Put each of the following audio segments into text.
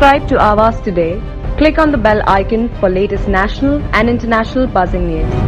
Subscribe to Aavas today. Click on the bell icon for latest national and international buzzing news.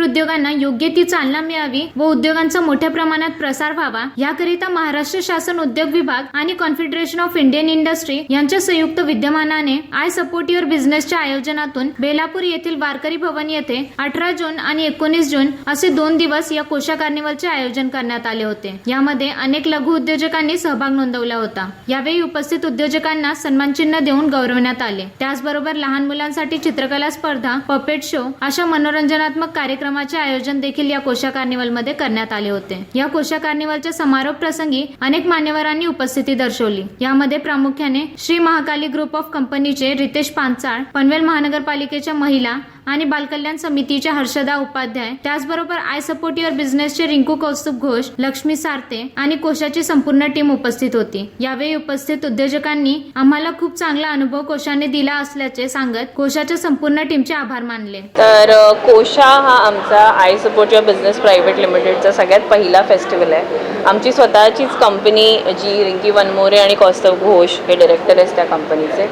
उद्योगांना योग्य ती चालना मिळावी व उद्योगांचा मोठ्या प्रमाणात प्रसार व्हावा याकरिता महाराष्ट्र शासन उद्योग विभाग आणि कॉन्फेडरेशन ऑफ इंडियन इंडस्ट्री यांच्या संयुक्त विद्यमानाने आय सपोर्ट युअर बिझनेसच्या आयोजनातून बेलापूर येथील वारकरी भवन येथे 18 जून आणि 19 जून असे 2 दिवस या कोशा कार्निवलचे आयोजन करण्यात आले होते. यामध्ये अनेक लघु उद्योजकांनी सहभाग नोंदवला होता. यावेळी उपस्थित उद्योजकांना सन्मानचिन्ह देऊन गौरवण्यात आले. त्याचबरोबर लहान मुलांसाठी चित्रकला स्पर्धा, पपेट शो अशा मनोरंजनात्मक कार्यक्रमाचे आयोजन देखील या कोशा कार्निवलमध्ये करण्यात आले होते. या कोशा कार्निवलच्या समारोप प्रसंगी अनेक मान्यवरांनी उपस्थिती दर्शवली. यामध्ये प्रामुख्याने श्री महाकाली ग्रुप ऑफ कंपनीचे रितेश पांचाळ, पनवेल महानगरपालिकेच्या महिला आणि बालकल्याण समितीच्या हर्षदा उपाध्याय, त्याचबरोबर आय सपोर्ट युअर बिझनेसचे रिंकू कौस्तुभ घोष, लक्ष्मी सारते आणि कोशाची संपूर्ण टीम उपस्थित होती. यावेळी उपस्थित उद्योजकांनी आम्हाला खूप चांगला अनुभव कोशाने दिला असल्याचे सांगत कोशाच्या संपूर्ण टीमचे आभार मानले. तर कोशा हा आमचा आय सपोर्ट युअर बिझनेस प्रायव्हेट लिमिटेडचा सगळ्यात पहिला फेस्टिवल आहे. आमची स्वतःचीच कंपनी जी रिंकी वनमोरे आणि कौस्तुभ घोष हे डायरेक्टर आहेत त्या कंपनीचे,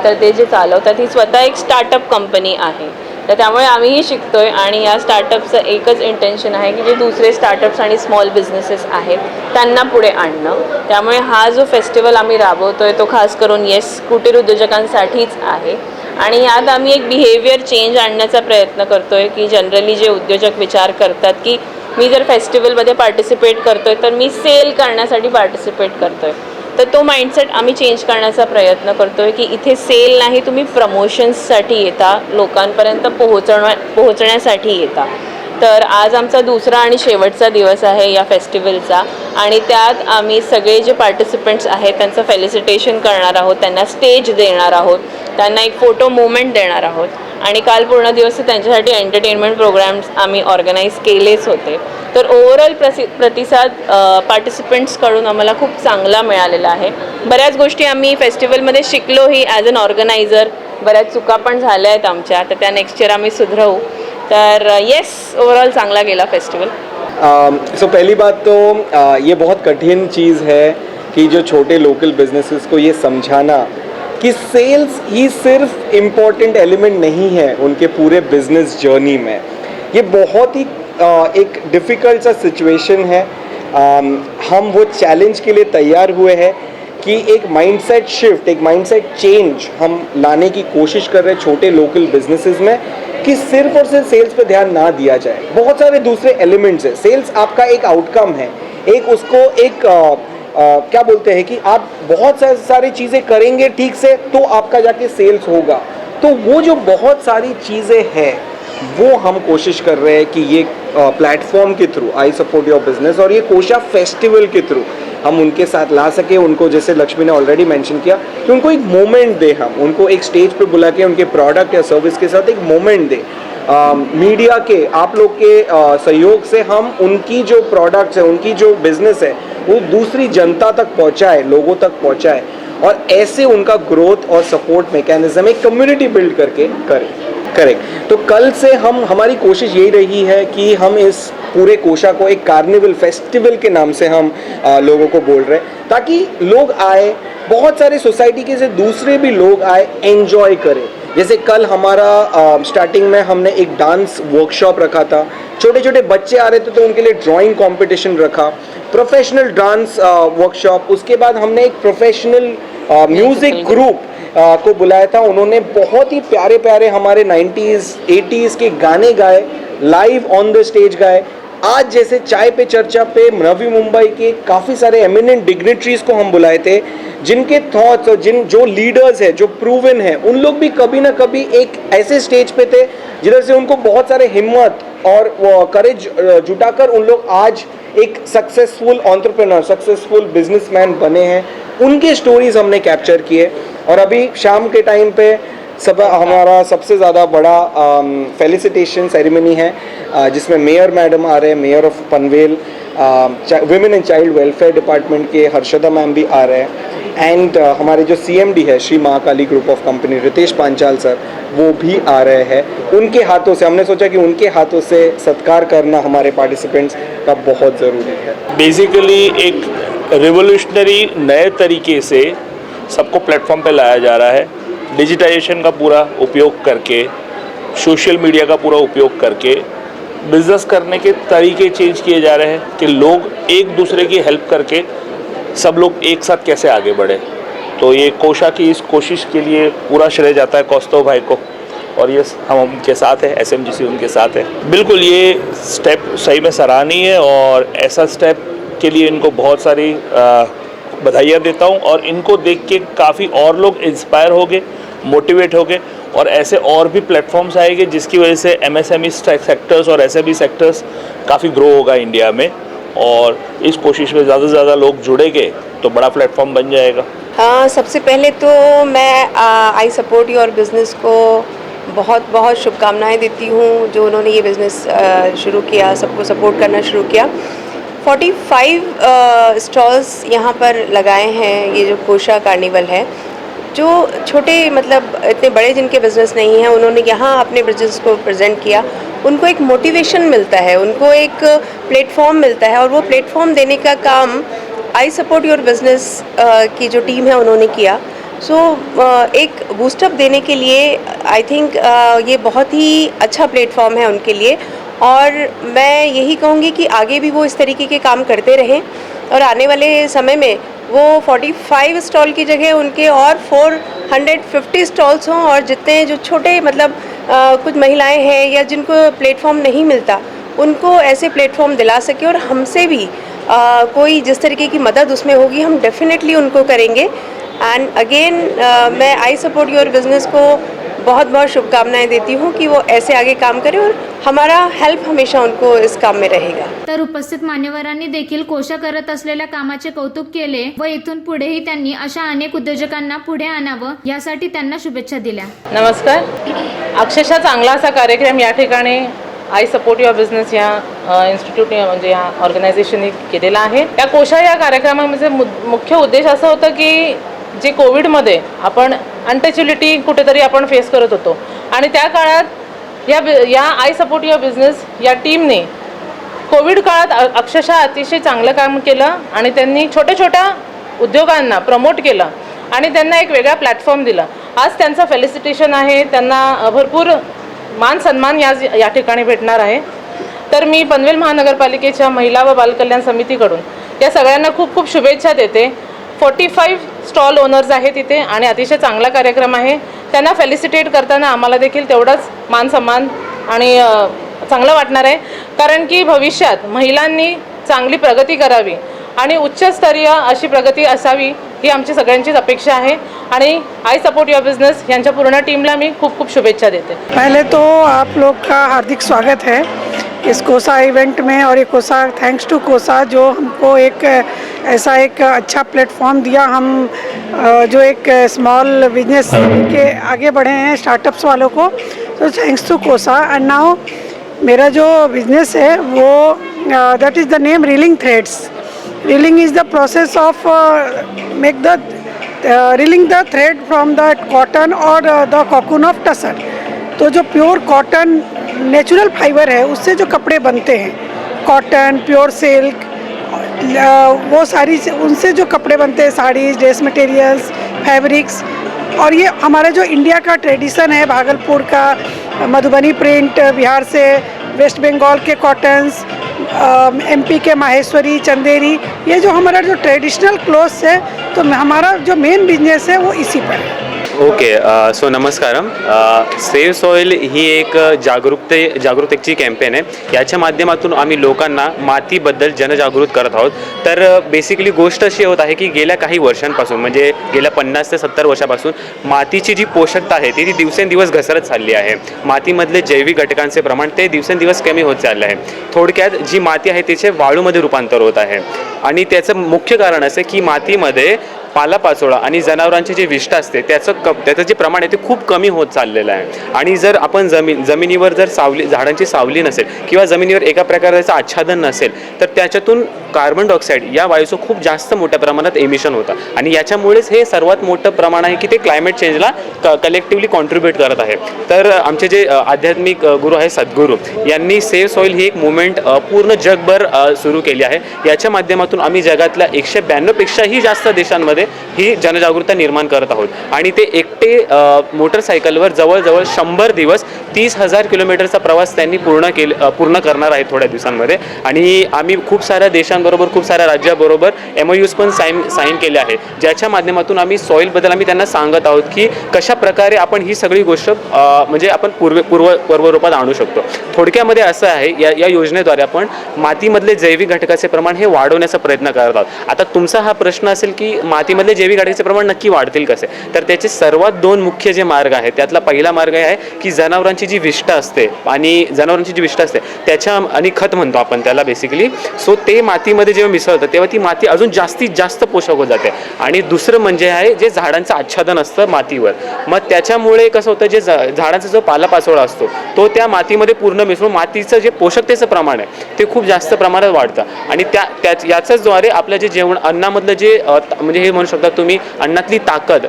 तर ते जे चालवतात ही स्वतः एक स्टार्टअप कंपनी आहे. तर त्यामुळे आम्हीही शिकतोय आणि या स्टार्टअपचं एकच इंटेन्शन आहे की जे दुसरे स्टार्टअप्स आणि स्मॉल बिझनेसेस आहेत त्यांना पुढे आणणं. त्यामुळे हा जो फेस्टिवल आम्ही राबवतोय तो खास करून कुटीर उद्योजकांसाठीच आहे आणि यात आम्ही एक बिहेवियर चेंज आणण्याचा प्रयत्न करतोय की जनरली जे उद्योजक विचार करतात की मी जर फेस्टिवलमध्ये पार्टिसिपेट करतोय तर मी सेल करण्यासाठी पार्टिसिपेट करतोय, तर तो माइंडसेट आम्ही चेंज करण्याचा प्रयत्न करतोय की इथे सेल नाही, तुम्ही प्रमोशन्ससाठी येता, लोकांपर्यंत पोहोचण्यासाठी येता. तर आज आमचा दुसरा आणि शेवटचा दिवस आहे या फेस्टिवलचा आणि त्यात आम्ही सगळे जे पार्टिसिपेंट्स आहेत त्यांचं फेलिसिटेशन करणार आहोत, त्यांना स्टेज देणार आहोत, त्यांना एक फोटो मोमेंट देणार आहोत आणि काल पूर्ण दिवस त्यांच्यासाठी एंटरटेनमेंट प्रोग्राम्स आम्ही ऑर्गनाईज केलेच होते. तर ओव्हरऑल प्रतिसाद पार्टिसिपेंट्सकडून आम्हाला खूप चांगला मिळालेला आहे. बऱ्याच गोष्टी आम्ही फेस्टिवलमध्ये शिकलोही ॲज अन ऑर्गनायझर. बऱ्याच चुका पण झाल्या आहेत आमच्या, तर त्या नेक्स्ट इयर आम्ही सुधरवू. तर येस, ओवरऑल चांगला गेला फेस्टिवल. सो पहली बात तो ये बहुत कठिन चीज़ है कि जो छोटे लोकल बिजनेसेस को ये समझाना कि सेल्स ही सिर्फ इम्पॉर्टेंट एलिमेंट नहीं है उनके पूरे बिजनेस जर्नी में. ये बहुत ही एक डिफ़िकल्ट सा सिचुएशन है. हम वो चैलेंज के लिए तैयार हुए हैं कि एक माइंडसेट शिफ्ट, एक माइंडसेट चेंज हम लाने की कोशिश कर रहे हैं छोटे लोकल बिजनेसेस में कि सिर्फ और सिर्फ सेल्स पे ध्यान ना दिया जाए. बहुत सारे दूसरे एलिमेंट्स हैं. सेल्स आपका एक आउटकम है, एक उसको एक क्या बोलते हैं कि आप बहुत सारी चीज़ें करेंगे ठीक से तो आपका जाके सेल्स होगा. तो वो जो बहुत सारी चीज़ें हैं वो हम कोशिश कर रहे हैं कि ये प्लेटफॉर्म के through I support your business और ये कोशा फेस्टिवल के थ्रू हम उनके साथ ला सके. उनको जैसे लक्ष्मी ने ऑलरेडी मेंशन किया कि उनको एक मोमेंट दे, हम उनको एक स्टेज पे बुला के उनके प्रोडक्ट या सर्विस के साथ एक मोमेंट दे. मीडिया के आप लोग के सहयोग से हम उनकी जो प्रोडक्ट्स है, उनकी जो बिजनेस है वो दूसरी जनता तक पहुँचाए, लोगों तक पहुँचाए और ऐसे उनका ग्रोथ और सपोर्ट मैकेनिज्म एक कम्युनिटी बिल्ड करके करें. करेक्ट। तो कल से हमारी कोशिश यही रही है कि हम इस पूरे कोशा को एक कार्निवल फेस्टिवल के नाम से हम लोगों को बोल रहे हैं, ताकि लोग आए, बहुत सारे सोसाइटी के से दूसरे भी लोग आए, एंजॉय करें। जैसे कल हमारा स्टार्टिंग में हमने एक डांस वर्कशॉप रखा था, छोटे छोटे बच्चे आ रहे थे तो उनके लिए ड्राइंग कंपटीशन रखा, प्रोफेशनल डांस वर्कशॉप। उसके बाद हमने एक प्रोफेशनल म्यूजिक ग्रुप को बुलाया था, उन्होंने बहुत ही प्यारे प्यारे हमारे 90s 80s के गाने गाए, लाइव ऑन द स्टेज गाए। आज जैसे चाय पे चर्चा पे नवी मुंबई के काफ़ी सारे एमिनेंट डिग्निटरीज को हम बुलाए थे, जिनके थॉट्स और जो लीडर्स हैं, जो प्रूवन हैं, उन लोग भी कभी ना कभी एक ऐसे स्टेज पे थे जिधर से उनको बहुत सारे हिम्मत और करेज जुटाकर उन लोग आज एक सक्सेसफुल एंटरप्रेन्योर, सक्सेसफुल बिजनेसमैन बने हैं। उनके स्टोरीज हमने कैप्चर किए। और अभी शाम के टाइम पे हमारा सबसे ज़्यादा बड़ा फेलिसिटेशन सेरेमनी है, जिसमें मेयर मैडम आ रहे हैं, mayor of Panvel, women and child welfare department के हर्षदा मैम भी आ रहे हैं, एंड हमारे जो CMD है Shri Mahakali group of company Ritesh Panchal sir, वो भी आ रहे हैं। उनके हाथों से हमने सोचा कि उनके हाथों से सत्कार करना हमारे पार्टिसिपेंट्स का बहुत ज़रूरी है। बेसिकली एक रिवोल्यूशनरी नए तरीके से सबको प्लेटफॉर्म पे लाया जा रहा है, डिजिटाइजेशन का पूरा उपयोग करके, सोशल मीडिया का पूरा उपयोग करके बिज़नेस करने के तरीके चेंज किए जा रहे हैं कि लोग एक दूसरे की हेल्प करके सब लोग एक साथ कैसे आगे बढ़े। तो ये कोशा की इस कोशिश के लिए पूरा श्रेय जाता है कौस्तव भाई को, और ये हम उनके साथ है, SMGC उनके साथ है। बिल्कुल ये स्टेप सही में सराहनीय है और ऐसा स्टेप के लिए इनको बहुत सारी बधाइयाँ देता हूँ, और इनको देख के काफ़ी और लोग इंस्पायर हो गए, मोटिवेट हो गए, और ऐसे और भी प्लेटफॉर्म्स आएंगे जिसकी वजह से MSME सेक्टर्स और SME सेक्टर्स काफ़ी ग्रो होगा इंडिया में, और इस कोशिश में ज़्यादा से ज़्यादा लोग जुड़ेंगे तो बड़ा प्लेटफॉर्म बन जाएगा। सबसे पहले तो मैं आई सपोर्ट योर बिज़नेस को बहुत बहुत शुभकामनाएं देती हूँ, जो उन्होंने ये बिज़नेस शुरू किया, सबको सपोर्ट करना शुरू किया। 45 स्टॉल्स यहाँ पर लगाए हैं, ये जो कोशा कार्निवल है। जो छोटे मतलब इतने बड़े जिनके बिज़नेस नहीं हैं, उन्होंने यहाँ अपने बिज़नेस को प्रेजेंट किया, उनको एक मोटिवेशन मिलता है, उनको एक प्लेटफॉर्म मिलता है, और वो प्लेटफॉर्म देने का काम आई सपोर्ट योर बिज़नेस की जो टीम है उन्होंने किया। सो एक बूस्टअप देने के लिए आई थिंक ये बहुत ही अच्छा प्लेटफॉर्म है उनके लिए, और मैं यही कहूँगी कि आगे भी वो इस तरीके के काम करते रहें, और आने वाले समय में वो 45 स्टॉल की जगह उनके और 450 स्टॉल्स हों, और जितने जो छोटे मतलब कुछ महिलाएं हैं या जिनको प्लेटफॉर्म नहीं मिलता, उनको ऐसे प्लेटफॉर्म दिला सके, और हमसे भी कोई जिस तरीके की मदद उसमें होगी हम डेफिनेटली उनको करेंगे। एंड अगेन मैं आई सपोर्ट योर बिज़नेस को बहुत बहुत शुभकामनाएं देती हूँ कि वो ऐसे आगे काम करें, और हमारा हेल्प हमेशा उनको इस काम में रहेगा। तर उपस्थित मान्यवरांनी देखील कोशा करत असलेल्या कामाचे कौतुक केले व इथून पुढेही त्यांनी अशा अनेक उद्योजकांना पुढे आणावं यासाठी त्यांना शुभेच्छा दिल्या। नमस्कार। अक्षरशः चांगला असा कार्यक्रम या ठिकाणी आई सपोर्ट युअर बिझनेस या इन्स्टिट्यूटने म्हणजे या ऑर्गनायझेशनने केलेला आहे। त्या कोशा या कार्यक्रमामध्ये मुख्य उद्देश असा होता की जे कोविडमध्ये आपण अनटचेबिलिटी कुठेतरी आपण फेस करत होतो, आणि त्या काळात या आई सपोर्ट युअर बिझनेस या टीमने कोविड काळात अक्षरशः अतिशय चांगलं काम केलं, आणि त्यांनी छोट्या छोट्या उद्योगांना प्रमोट केलं आणि त्यांना एक वेगळा प्लॅटफॉर्म दिला। आज त्यांचं फेलिसिटेशन आहे, त्यांना भरपूर मान सन्मान या ठिकाणी भेटणार आहे। तर मी पनवेल महानगरपालिकेच्या महिला व बालकल्याण समितीकडून या सगळ्यांना खूप खूप शुभेच्छा देते। 45 स्टॉल ओनर्स आहेत इथे आणि अतिशय चांगला कार्यक्रम आहे। त्यांना फेलिसिटेट करताना आम्हाला देखील तेवढाच मान सन्मान आणि चांगलं वाटणार आहे, कारण की भविष्यात महिलांनी चांगली प्रगती करावी आणि उच्चस्तरीय अशी प्रगती असावी ही आमची सगळ्यांचीच अपेक्षा आहे, आणि आई सपोर्ट युअर बिजनेस यांच्या पूर्ण टीमला मी खूप खूप शुभेच्छा देते। पहले तो आप लोग का हार्दिक स्वागत है इस कोसा इवेंट में, और ये कोसा थैंक्स टू कोसा जो हमको एक ऐसा एक अच्छा प्लेटफॉर्म दिया। हम जो एक स्मॉल बिजनेस के आगे बढ़े हैं स्टार्टअप्स वालों को, तो thanks to Kosa. And now मेरा जो बिजनेस है वो that is the name reeling threads. Reeling is the process of make the reeling the thread from the cotton और द cocoon of tussar तो जो प्योर कॉटन नेचुरल फाइबर है उससे जो कपड़े बनते हैं, कॉटन, प्योर सिल्क, वो सारी उनसे जो कपड़े बनते हैं, साड़ीज, ड्रेस मटेरियल्स, फैब्रिक्स, और ये हमारा जो इंडिया का ट्रेडिशन है, भागलपुर का मधुबनी प्रिंट, बिहार से वेस्ट बंगाल के कॉटन्स, एमपी के माहेश्वरी, चंदेरी, ये जो हमारा जो ट्रेडिशनल क्लोथ्स है, तो हमारा जो मेन बिजनेस है वो इसी पर है. ओके, सो नमस्कारम. सेव्ह सॉइल ही एक जागरूकतेची कॅम्पेन आहे. याच्या माध्यमातून आम्ही लोकांना मातीबद्दल जनजागृत करत आहोत. तर बेसिकली गोष्ट अशी होत आहे की गेल्या काही वर्षांपासून, म्हणजे गेल्या 50 ते 70 वर्षापासून मातीची जी पोषकता आहे ती दिवसेंदिवस घसरत चालली आहे. मातीमधले जैविक घटकांचे प्रमाण ते दिवसेंदिवस कमी होत चालले आहे. थोडक्यात जी माती आहे तिचे वाळूमध्ये रूपांतर होत आहे आणि त्याचं मुख्य कारण असं की मातीमध्ये पालापाचोळा आणि जनावरांचे जे विष्ठा असते त्याचं जे प्रमाण आहे ते खूप कमी होत चाललेलं आहे. आणि जर आपण जमिनीवर जर झाडांची सावली नसेल किंवा जमिनीवर एका प्रकारचं आच्छादन नसेल तर त्याच्यातून कार्बन डायऑक्साईड या वायूचं खूप जास्त मोठ्या प्रमाणात एमिशन होतं आणि याच्यामुळेच हे सर्वात मोठं प्रमाण आहे की ते क्लायमेट चेंजला कलेक्टिव्हली कॉन्ट्रीब्यूट करत आहे. तर आमचे जे आध्यात्मिक गुरु आहे सद्गुरू यांनी सेव्ह सॉइल ही एक मुवमेंट पूर्ण जगभर सुरू केली आहे. याच्या माध्यमातून आम्ही जगातल्या 192 पेक्षाही जास्त देशांमध्ये ही जनजागृती निर्माण करत आहोत आणि ते एकटे मोटरसायकलवर जवळजवळ 100 दिवस 30,000 किलोमीटरचा प्रवास त्यांनी पूर्ण करणार आहे थोड्या दिवसांमध्ये. आणि आम्ही खूप साऱ्या देशांबरोबर, खूप साऱ्या राज्याबरोबर MOUs पण साईन केले आहे, ज्याच्या माध्यमातून आम्ही सॉईलबद्दल आम्ही त्यांना सांगत आहोत की कशा प्रकारे आपण ही सगळी गोष्ट म्हणजे आपण पूर्वरूपात आणू शकतो. थोडक्यामध्ये असं आहे, या योजनेद्वारे आपण मातीमधले जैविक घटकाचे प्रमाण हे वाढवण्याचा प्रयत्न करत आहोत. आता तुमचा हा प्रश्न असेल की मातीमधले जैविक घटकाचे प्रमाण नक्की वाढतील कसे, तर त्याचे सर्वात 2 मुख्य जे मार्ग आहेत त्यातला पहिला मार्ग आहे की जनावरांची जी विष्ठा असते त्याच्या आणि खत म्हणतो आपण त्याला बेसिकली. सो ते मातीमध्ये जेव्हा मिसळतं तेव्हा ती माती अजून जास्तीत जास्त पोषक होत जाते. आणि दुसरं म्हणजे आहे जे झाडांचं आच्छादन असतं मातीवर, मग त्याच्यामुळे कसं होतं, जे झाडांचा जो पालापाचोळा असतो तो त्या मातीमध्ये पूर्ण मिसळून मातीचं जे पोषकतेचं प्रमाण आहे ते खूप जास्त प्रमाणात वाढतं आणि याच्याच द्वारे आपलं जे जेवण अन्नामधलं जे म्हणजे हे म्हणू शकता तुम्ही अन्नातली ताकद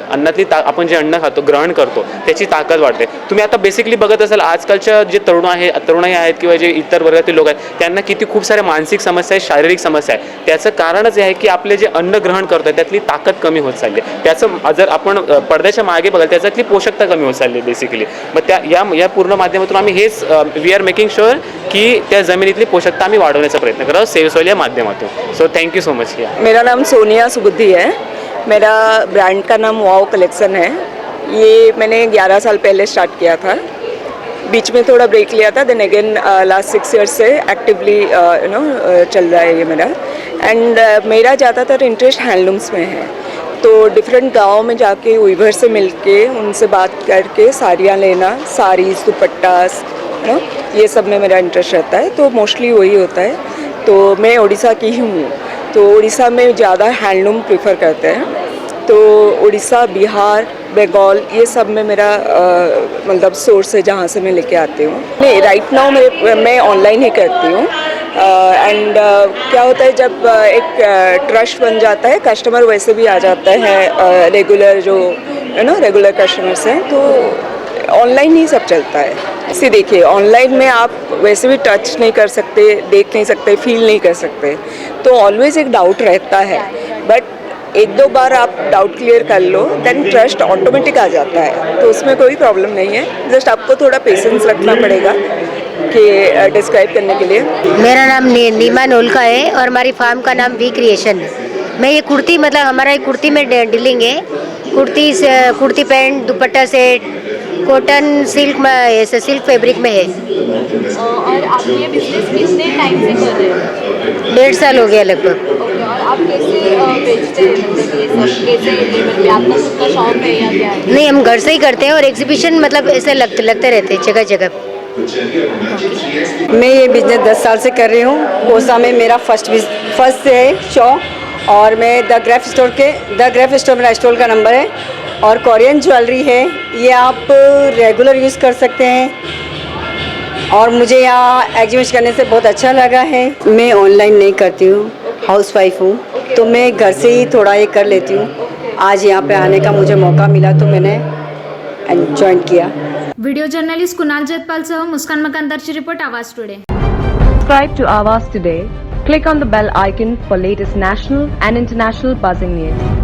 आपण जे अन्न खातो, ग्रहण करतो, त्याची ताकद वाढते. तुम्ही आता बेसिकली बघत असाल आजकालच्या जे तरुणाई आहेत किंवा जे इतर वर्गातील लोक आहेत त्यांना किती खूप साऱ्या मानसिक समस्या आहेत, शारीरिक समस्या आहेत. त्याचं कारणच आहे की आपले जे अन्न ग्रहण करतो त्यातली ताकद कमी होत चालली आहे. त्याचं जर आपण पडद्याच्या मागे बघाल त्याच्यातली पोषकता कमी होत चालली आहे बेसिकली. मग या पूर्ण माध्यमातून आम्ही हेच वी आर मेकिंग शुअर की त्या जमिनीतली पोषकता आम्ही वाढवण्याचा प्रयत्न करतो सेव्ह सॉइल या माध्यमातून. So thank you so much. मेरा नाम सोनिया सुबुद्धि है. मेरा ब्रांड का नाम वाओ कलेक्शन है. ये मैंने 11 साल पहले स्टार्ट किया था. बीच में थोड़ा ब्रेक लिया था, देन अगेन लास्ट 6 ईयर्स से एक्टिवली चल रहा है ये मेरा. एंड मेरा ज़्यादातर इंटरेस्ट हैंडलूम्स में है. तो डिफरेंट गाँव में जाके वीवर से मिलके उनसे बात करके साड़ियाँ लेना, साड़ीज़, दुपट्टास, ये सब में मेरा इंटरेस्ट रहता है. तो मोस्टली वही होता है. तो मैं उड़ीसा की ही हूँ, तो उड़ीसा में ज़्यादा हैंडलूम प्रेफर करते हैं. तो उड़ीसा, बिहार, बंगाल, ये सब में मेरा मतलब सोर्स है जहाँ से मैं लेके आती हूँ. नहीं, राइट नाउ मैं ऑनलाइन ही करती हूँ. एंड क्या होता है जब एक ट्रस्ट बन जाता है, कस्टमर वैसे भी आ जाता है, रेगुलर जो रेगुलर कस्टमर्स हैं, तो ऑनलाइन ही सब चलता है. इसे देखिए, ऑनलाइन में आप वैसे भी टच नहीं कर सकते, देख नहीं सकते, फील नहीं कर सकते, तो ऑलवेज एक डाउट रहता है. बट 1-2 बार आप डाउट क्लियर कर लो, देन ट्रस्ट ऑटोमेटिक आ जाता है. तो उसमें कोई प्रॉब्लम नहीं है. जस्ट आपको थोड़ा पेशेंस रखना पड़ेगा कि डिस्क्राइब करने के लिए. मेरा नाम नीमा नोलका है और हमारी फार्म का नाम वी क्रिएशन है. मैं ये कुर्ती, मतलब हमारा एक कुर्ती में डीलिंग है. कुर्ती पैंट, दुपट्टा सेट, कॉटन, सिल्क में, ऐसे सिल्क फैब्रिक में है. और आप ये बिजनेस कितने टाइम से कर रहे हो? 1.5 साल हो गया लगभग. और आप कैसे बेचते हैं, मतलब ये सब कैसे, मतलब आपका खुद का शॉप है या क्या है? नहीं, हम घर से ही करते हैं और एग्जीबिशन मतलब ऐसे लगते रहते हैं जगह जगह. मैं ये बिज़नेस 10 साल से कर रही हूँ. कोसा में मेरा फर्स्ट है शॉप, और मैं द ग्रेफ स्टोर मेरा स्टोर का नंबर है. और कोरियन ज्वेलरी है, ये आप रेगुलर यूज़ कर सकते हैं. और मुझे यहाँ एग्जीबिशन करने से बहुत अच्छा लगा है. मैं ऑनलाइन नहीं करती हूँ, हाउसवाइफ हूँ, तो मैं घर से ही थोड़ा ये कर लेती हूँ. आज यहाँ पे आने का मुझे मौका मिला तो मैंने ज्वाइन किया. व्हिडिओ जर्नलिस्ट कुणाल जयपालसह मुस्कान मकानदारची रिपोर्ट आवाज today. Subscribe to Avas today. Click on the bell icon for latest national and international buzzing news.